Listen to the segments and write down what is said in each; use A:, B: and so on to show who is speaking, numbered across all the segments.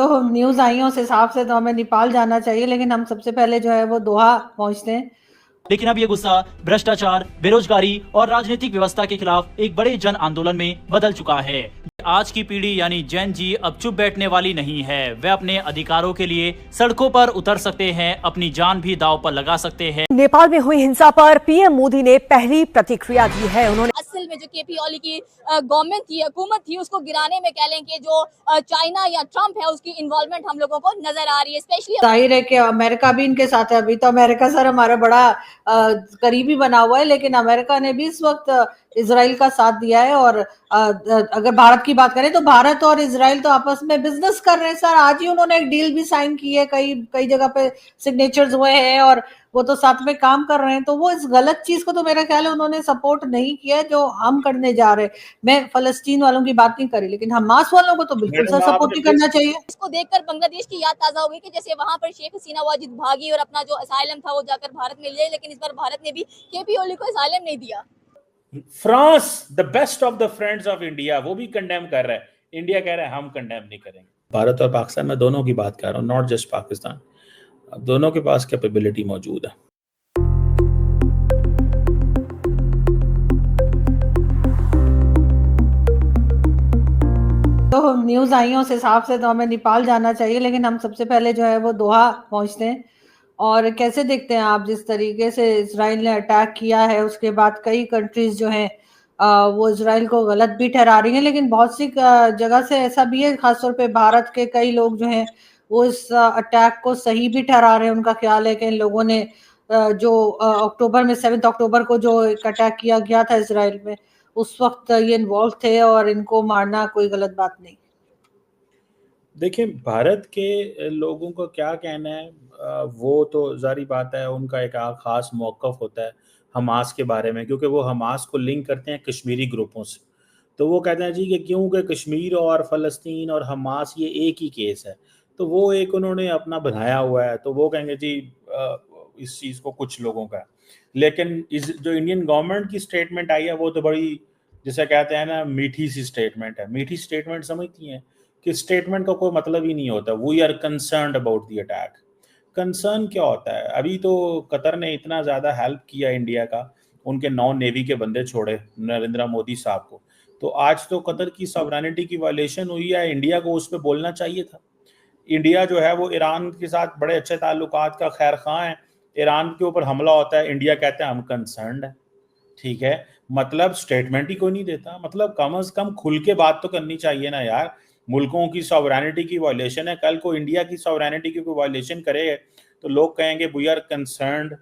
A: तो न्यूज़ आई है उस हिसाब से तो हमें नेपाल जाना चाहिए, लेकिन हम सबसे पहले जो है वो दोहा पहुंचते हैं।
B: लेकिन अब ये गुस्सा भ्रष्टाचार, बेरोजगारी और राजनीतिक व्यवस्था के खिलाफ एक बड़े जन आंदोलन में बदल चुका है। आज की पीढ़ी यानी जेन जी अब चुप बैठने वाली नहीं है। वे अपने अधिकारों के लिए सड़कों पर उतर सकते हैं, अपनी जान भी दांव पर लगा सकते हैं।
C: नेपाल में हुई हिंसा पर पीएम मोदी ने पहली प्रतिक्रिया दी है। उन्होंने
D: असल में जो केपी ओली की गवर्नमेंट थी, हुकूमत थी, उसको गिराने में कह लें कि जो चाइना या ट्रंप है उसकी इन्वॉल्वमेंट हम लोगों को नजर आ रही है। स्पेशली
A: जाहिर है कि अमेरिका भी इनके साथ है। अभी तो अमेरिका सर हमारा बड़ा करीबी बना हुआ है, लेकिन अमेरिका ने भी इस वक्त इसराइल का साथ दिया है। और अगर भारत की बात करें तो भारत और इसराइल तो आपस में बिजनेस कर रहे हैं सर। आज ही उन्होंने एक डील भी साइन की है, कई कई जगह पे सिग्नेचर्स हुए हैं और वो तो साथ में काम कर रहे हैं। तो वो इस गलत चीज को तो मेरा ख्याल है उन्होंने सपोर्ट नहीं किया जो हम करने जा रहे हैं। मैं फलस्तीन वालों की बात नहीं करी, लेकिन हमास वालों को तो बिल्कुल सर सपोर्ट ही करना चाहिए।
D: इसको देखकर बांग्लादेश की याद ताजा हो गई कि जैसे वहां पर शेख हसीना वाजिद भागी और अपना जो असाइलम था वो जाकर भारत में ले, लेकिन इस बार भारत ने भी केपी ओली को असाइलम नहीं दिया।
E: France the best of the friends of India वो भी कंडेम कर रहा है। इंडिया कह रहा है हम कंडेम नहीं करेंगे। भारत और पाकिस्तान में दोनों की बात कर रहा हूँ, नॉट जस्ट पाकिस्तान। दोनों के पास कैपेबिलिटी मौजूद है।
A: तो न्यूज़ आई है उस हिसाब से तो हमें नेपाल जाना चाहिए, लेकिन हम सबसे पहले जो है वो दोहा पहुंचते हैं। और कैसे देखते हैं आप जिस तरीके से इसराइल ने अटैक किया है, उसके बाद कई कंट्रीज जो हैं वो इसराइल को गलत भी ठहरा रही हैं, लेकिन बहुत सी जगह से ऐसा भी है, खासतौर पे भारत के कई लोग जो हैं वो इस अटैक को सही भी ठहरा रहे हैं। उनका ख्याल है कि इन लोगों ने जो अक्टूबर में 7 अक्टूबर को जो एक अटैक किया गया था इसराइल में, उस वक्त ये इन्वॉल्व थे और इनको मारना कोई गलत बात नहीं।
E: देखिए, भारत के लोगों को क्या कहना है, वो तो जारी बात है, उनका एक खास मौक़िफ़ होता है हमास के बारे में, क्योंकि वो हमास को लिंक करते हैं कश्मीरी ग्रुपों से। तो वो कहते हैं जी कि क्योंकि कश्मीर और फ़लस्तीन और हमास ये एक ही केस है, तो वो एक उन्होंने अपना बनाया हुआ है। तो वो कहेंगे जी इस चीज़ को कुछ लोगों का है। लेकिन इस जो इंडियन गवर्नमेंट की स्टेटमेंट आई है वो तो बड़ी, जिसे कहते हैं ना, मीठी सी स्टेटमेंट है। मीठी स्टेटमेंट समझती हैं कि स्टेटमेंट का कोई मतलब ही नहीं होता। We are concerned about the attack. Concern क्या होता है? अभी तो कतर ने इतना ज़्यादा हेल्प किया इंडिया का, उनके 9 नेवी के बंदे छोड़े नरेंद्र मोदी साहब को। तो आज तो कतर की सॉवरेनिटी की वायलेशन हुई है, इंडिया को उस पर बोलना चाहिए था। इंडिया जो है वो ईरान के साथ बड़े अच्छे ताल्लुकात का खैर खां है। ईरान के ऊपर हमला होता है, इंडिया कहता है हम कंसर्न्ड है। ठीक है, मतलब स्टेटमेंट ही कोई नहीं देता। मतलब कम से कम खुल के बात तो करनी चाहिए ना यार। मुल्कों की सॉवरेनिटी की वायलेशन है, कल को इंडिया की सॉवरेनिटी की कोई वायलेशन करे तो लोग कहेंगे वी आर कंसर्न्ड,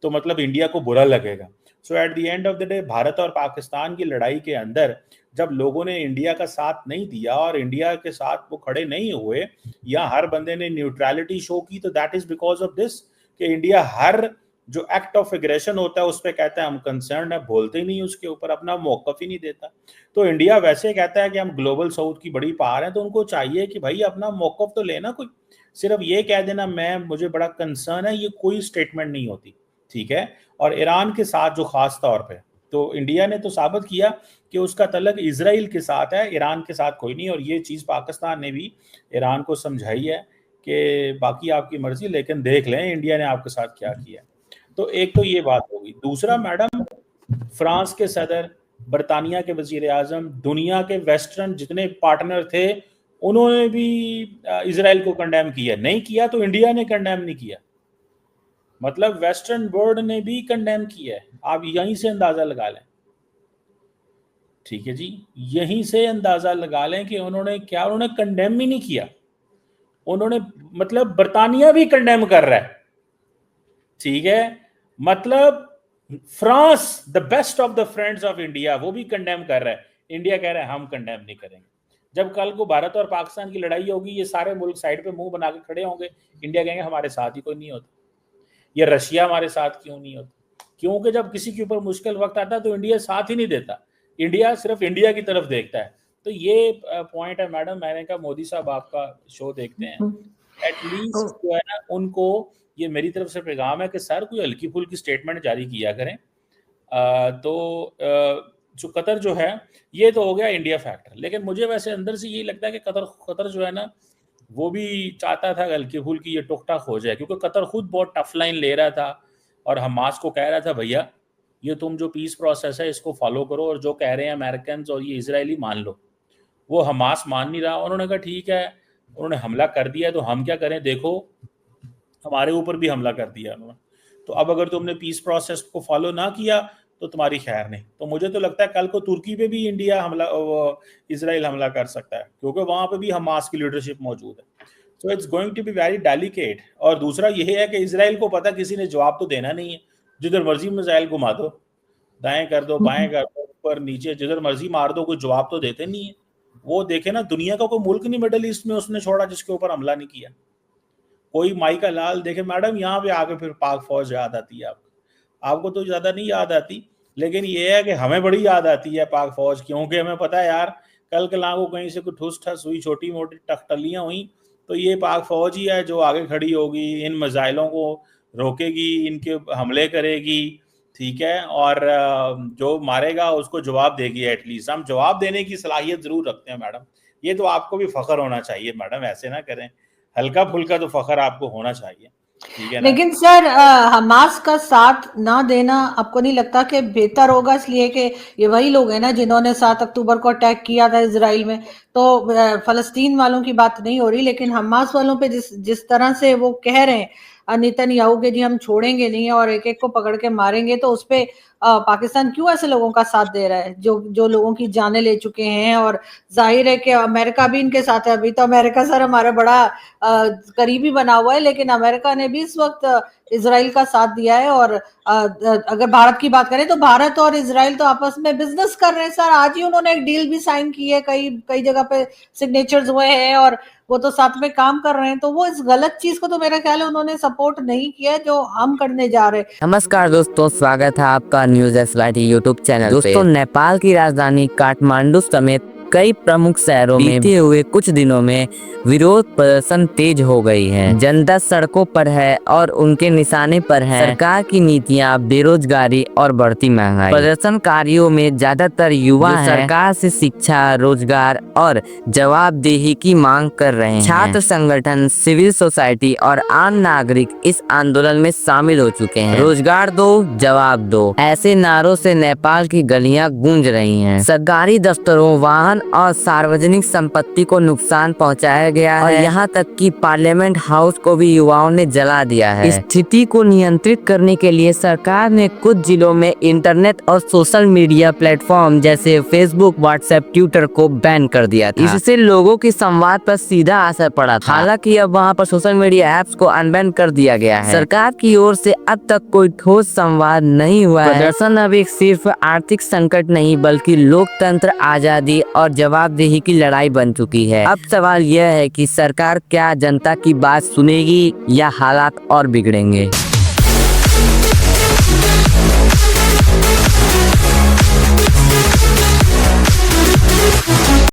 E: तो मतलब इंडिया को बुरा लगेगा। So at the end of the day Bharat और पाकिस्तान की लड़ाई के अंदर जब लोगों ने इंडिया का साथ नहीं दिया और इंडिया के साथ वो खड़े नहीं हुए, या हर बंदे ने न्यूट्रलिटी शो की, तो that is because of this कि इंडिया हर जो एक्ट ऑफ एग्रेशन होता है उस पर कहता है हम कंसर्न है, बोलते ही नहीं उसके ऊपर, अपना मौकफ ही नहीं देता। तो इंडिया वैसे कहता है कि हम ग्लोबल साउथ की बड़ी पावर है, तो उनको चाहिए कि भाई अपना मौकफ तो लेना। कोई सिर्फ ये कह देना मैं मुझे बड़ा कंसर्न है, ये कोई स्टेटमेंट नहीं होती। ठीक है, और ईरान के साथ जो खास तौर पे, तो इंडिया ने तो साबित किया कि उसका तल्लक इजराइल के साथ है, ईरान के साथ कोई नहीं। और ये चीज़ पाकिस्तान ने भी ईरान को समझाई है कि बाकी आपकी मर्जी, लेकिन देख लें इंडिया ने आपके साथ क्या किया। तो एक तो ये बात होगी। दूसरा, मैडम, फ्रांस के सदर, बरतानिया के वजीर आजम, दुनिया के वेस्टर्न जितने पार्टनर थे, उन्होंने भी इजराइल को कंडेम किया। नहीं किया तो इंडिया ने कंडेम नहीं किया, मतलब वेस्टर्न वर्ल्ड ने भी कंडेम किया है। आप यहीं से अंदाजा लगा लें। ठीक है जी, यहीं से अंदाजा लगा लें कि उन्होंने क्या, उन्होंने कंडेम ही नहीं किया। उन्होंने, मतलब बरतानिया भी कंडेम कर रहा है। ठीक है, मतलब France the best of the friends of India वो भी कंडेम कर रहा है। इंडिया कह रहा है हम कंडेम नहीं करेंगे। जब कल को भारत और पाकिस्तान की लड़ाई होगी, ये सारे मुल्क साइड पे मुंह बना के खड़े होंगे, इंडिया कहेंगे हमारे साथ ही कोई नहीं होता। ये रशिया हमारे साथ क्यों नहीं होता? क्योंकि जब किसी के ऊपर मुश्किल वक्त आता है तो इंडिया साथ ही नहीं देता, इंडिया सिर्फ इंडिया की तरफ देखता है। तो ये पॉइंट है मैडम। मैंने कहा मोदी साहब आपका शो देखते हैं, एटलीस्ट जो है ना, उनको ये मेरी तरफ से पैगाम है कि सर कोई हल्की फुल्की स्टेटमेंट जारी किया करें। जो कतर जो है, ये तो हो गया इंडिया फैक्टर, लेकिन मुझे वैसे अंदर से यही लगता है कि कतर जो है ना, वो भी चाहता था हल्की फुल्की ये टुक टाक हो जाए, क्योंकि कतर खुद बहुत टफ लाइन ले रहा था और हमास को कह रहा था भैया ये तुम जो पीस प्रोसेस है इसको फॉलो करो और जो कह रहे हैं अमेरिकन और ये इजरायली मान लो। वो हमास मान नहीं रहा, उन्होंने कहा ठीक है, उन्होंने हमला कर दिया तो हम क्या करें, देखो हमारे ऊपर भी हमला कर दिया उन्होंने, तो अब अगर तुमने पीस प्रोसेस को फॉलो ना किया तो तुम्हारी खैर नहीं। तो मुझे तो लगता है कल को तुर्की पे भी इंडिया हमला, इसराइल हमला कर सकता है, क्योंकि वहां पे भी हमास की लीडरशिप मौजूद है। So it's going to be very delicate. और दूसरा यह है कि इसराइल को पता किसी ने जवाब तो देना नहीं है, जिधर मर्जी मिसाइल घुमा दो, दाएं कर दो बाएं कर दो ऊपर नीचे जिधर मर्जी मार दो, कोई जवाब तो देते नहीं है। वो देखे ना, दुनिया का कोई मुल्क नहीं मिडल ईस्ट में उसने छोड़ा जिसके ऊपर हमला नहीं किया। कोई माई का लाल देखे मैडम, यहाँ पे आके फिर पाक फौज याद आती है आपको तो ज्यादा नहीं याद आती, लेकिन ये है कि हमें बड़ी याद आती है पाक फौज, क्योंकि हमें पता है यार कल कला को कहीं से कोई ठुस ठस हुई, छोटी मोटी टकटलियां हुई, तो ये पाक फौज ही है जो आगे खड़ी होगी, इन मिसाइलों को रोकेगी, इनके हमले करेगी, ठीक है, और जो मारेगा उसको जवाब देगी। एटलीस्ट हम जवाब देने की सलाहियत जरूर रखते हैं मैडम, ये तो आपको भी फख्र होना चाहिए मैडम, ऐसे ना करें, हल्का फुल्का तो फख्र आपको होना चाहिए, ठीक है ना।
A: लेकिन सर हमास का साथ ना देना आपको नहीं लगता कि बेहतर होगा, इसलिए कि ये वही लोग हैं ना जिन्होंने 7 अक्टूबर को अटैक किया था इसराइल में, तो फलस्तीन वालों की बात नहीं हो रही, लेकिन हमास वालों पे जिस तरह से वो कह रहे हैं नेतन्याहू के जी हम छोड़ेंगे नहीं और एक एक को पकड़ के मारेंगे, तो उस पे पाकिस्तान क्यों ऐसे लोगों का साथ दे रहा है जो लोगों की जानें ले चुके हैं। और जाहिर है कि अमेरिका भी इनके साथ है। अभी तो अमेरिका सर हमारा बड़ा करीबी बना हुआ है, लेकिन अमेरिका ने भी इस वक्त इसराइल का साथ दिया है। और अगर भारत की बात करें तो भारत और इसराइल तो आपस में बिजनेस कर रहे हैं सर। आज ही उन्होंने एक डील भी साइन की है, कई जगह पे सिग्नेचर्स हुए हैं और वो तो साथ में काम कर रहे हैं। तो वो इस गलत चीज को तो मेरा ख्याल है उन्होंने सपोर्ट नहीं किया जो हम करने जा रहे हैं।
F: नमस्कार दोस्तों, स्वागत है आपका न्यूज एसवाईटी यूट्यूब चैनल। दोस्तों, नेपाल की राजधानी काठमांडू समेत कई प्रमुख शहरों में बीते हुए कुछ दिनों में विरोध प्रदर्शन तेज हो गई है। जनता सड़कों पर है और उनके निशाने पर है सरकार की नीतियां, बेरोजगारी और बढ़ती महंगाई। प्रदर्शनकारियों में ज्यादातर युवा हैं, सरकार से शिक्षा, रोजगार और जवाबदेही की मांग कर रहे हैं। छात्र संगठन, सिविल सोसाइटी और आम नागरिक इस आंदोलन में शामिल हो चुके हैं। रोजगार दो, जवाब दो, ऐसे नारों से नेपाल की गलियां गूंज रही हैं। सरकारी दफ्तरों, वाहन और सार्वजनिक संपत्ति को नुकसान पहुंचाया गया है और यहाँ तक कि पार्लियामेंट हाउस को भी युवाओं ने जला दिया है। स्थिति को नियंत्रित करने के लिए सरकार ने कुछ जिलों में इंटरनेट और सोशल मीडिया प्लेटफॉर्म जैसे फेसबुक, व्हाट्सएप, ट्विटर को बैन कर दिया था। इससे लोगों के संवाद पर सीधा असर पड़ा था। हालांकि अब वहाँ पर सोशल मीडिया ऐप्स को अनबैन कर दिया गया है। सरकार की ओर से अब तक कोई ठोस संवाद नहीं हुआ है। प्रदर्शन अब एक सिर्फ आर्थिक संकट नहीं बल्कि लोकतंत्र, आजादी और जवाबदेही की लड़ाई बन चुकी है। अब सवाल यह है कि सरकार क्या जनता की बात सुनेगी या हालात और बिगड़ेंगे।